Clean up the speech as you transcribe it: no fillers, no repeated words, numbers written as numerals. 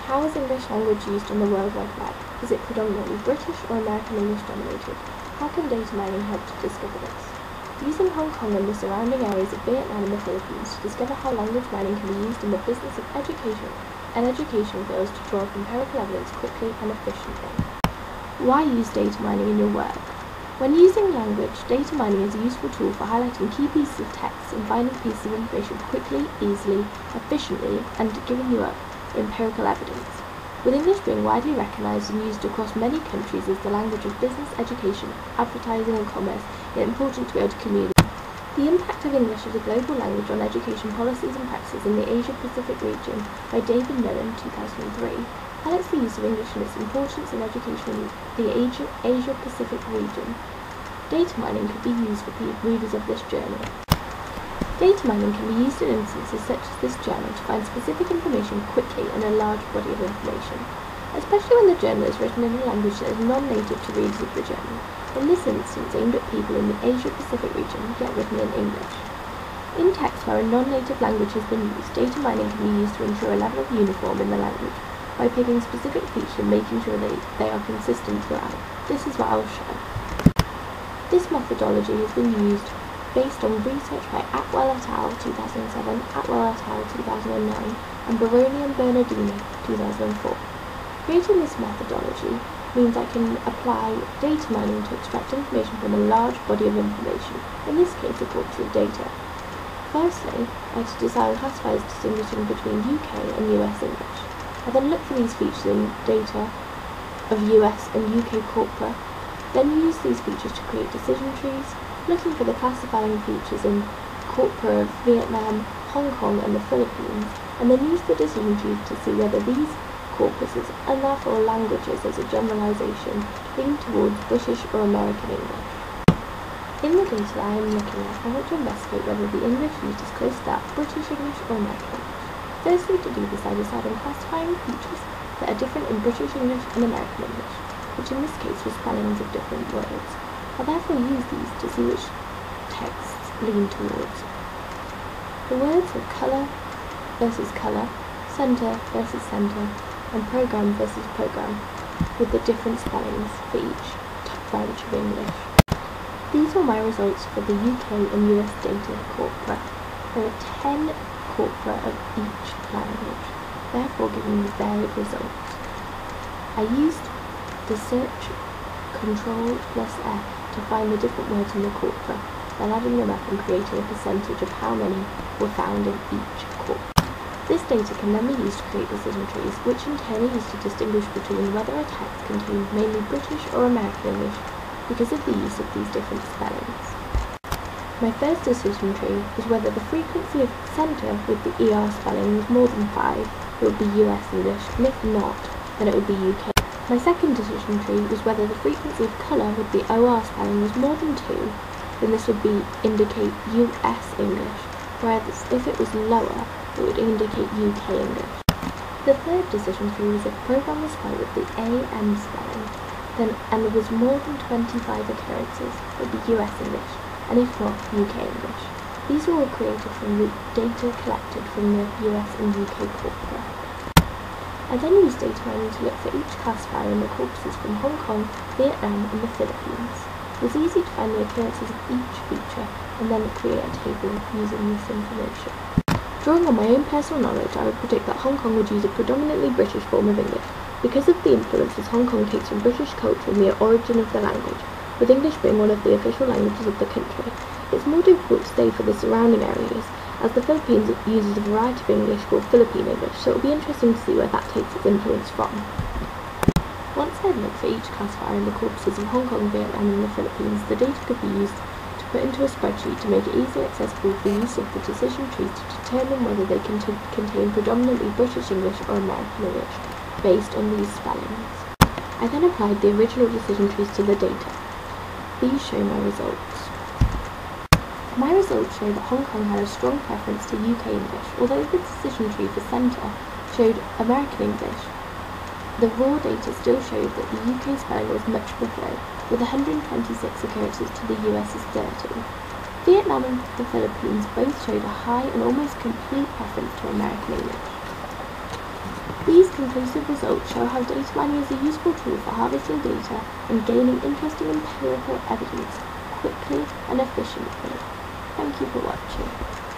How is English language used on the World Wide Web? Is it predominantly British or American English dominated? How can data mining help to discover this? Using Hong Kong and the surrounding areas of Vietnam and the Philippines to discover how language mining can be used in the business of education and education fields to draw up empirical evidence quickly and efficiently. Why use data mining in your work? When using language, data mining is a useful tool for highlighting key pieces of text and finding pieces of information quickly, easily, efficiently, and giving you empirical evidence. With English being widely recognised and used across many countries as the language of business, education, advertising and commerce, it is important to be able to communicate. The Impact of English as a Global Language on Education Policies and Practices in the Asia-Pacific Region by David Millen, 2003, highlights the use of English and its importance in education in the Asia-Pacific region. Data mining could be used for readers of this journal. Data mining can be used in instances such as this journal to find specific information quickly in a large body of information, especially when the journal is written in a language that is non-native to readers of the journal, in this instance aimed at people in the Asia-Pacific region, yet written in English. In text where a non-native language has been used, data mining can be used to ensure a level of uniform in the language by picking specific features and making sure they are consistent throughout. This is what I will show. This methodology has been used based on research by Atwell et al. 2007, Atwell et al. 2009, and Baroni and Bernardini 2004. Creating this methodology means I can apply data mining to extract information from a large body of information, in this case a corpus of data. Firstly, I had to design classifiers distinguishing between UK and US English. I then look for these features in data of US and UK corpora, then use these features to create decision trees, looking for the classifying features in corpora of Vietnam, Hong Kong and the Philippines, and then use the decision trees to see whether these corpuses and therefore languages as a generalization lean towards British or American English. In the data that I am looking at, I want to investigate whether the English used is close to that British English or American English. Firstly, to do this I decide on classifying features that are different in British English and American English, which in this case were spellings of different words. I therefore use these to see which texts lean towards. The words are colour versus colour, centre versus centre, and programme versus programme, with the different spellings for each branch of English. These were my results for the UK and US data corpora. There are 10 corpora of each language, therefore giving me varied results. I used the search Ctrl plus F to find the different words in the corpora, then adding them up and creating a percentage of how many were found in each corpora. This data can then be used to create decision trees, which in turn are used to distinguish between whether a text contains mainly British or American English because of the use of these different spellings. My first decision tree was whether the frequency of centre with the ER spelling was more than 5, it would be US English, and if not, then it would be UK. My second decision tree was whether the frequency of colour with the OR spelling was more than 2, then this would indicate US English, whereas if it was lower, it would indicate UK English. The third decision tree was if a programme was spelled with the AM spelling, and there was more than 25 occurrences, it would be US English, and if not, UK English. These were all created from the data collected from the US and UK corpora. I then used data mining to look for each classifier in the corpuses from Hong Kong, Vietnam and the Philippines. It was easy to find the occurrences of each feature and then create a table using this information. Drawing on my own personal knowledge, I would predict that Hong Kong would use a predominantly British form of English because of the influences Hong Kong takes from British culture and the origin of the language, with English being one of the official languages of the country. It's more difficult to say for the surrounding areas, as the Philippines uses a variety of English called Philippine English, so it will be interesting to see where that takes its influence from. Once I had looked for each classifier in the corpuses of Hong Kong, Vietnam and the Philippines, the data could be used to put into a spreadsheet to make it easily accessible for use of the decision trees to determine whether they contain predominantly British English or American English, based on these spellings. I then applied the original decision trees to the data. These show my results. My results show that Hong Kong had a strong preference to UK English, although the decision tree for centre showed American English. The raw data still showed that the UK spelling was much preferred, with 126 occurrences to the US's 30. Vietnam and the Philippines both showed a high and almost complete preference to American English. These conclusive results show how data mining is a useful tool for harvesting data and gaining interesting empirical evidence quickly and efficiently. Thank you for watching.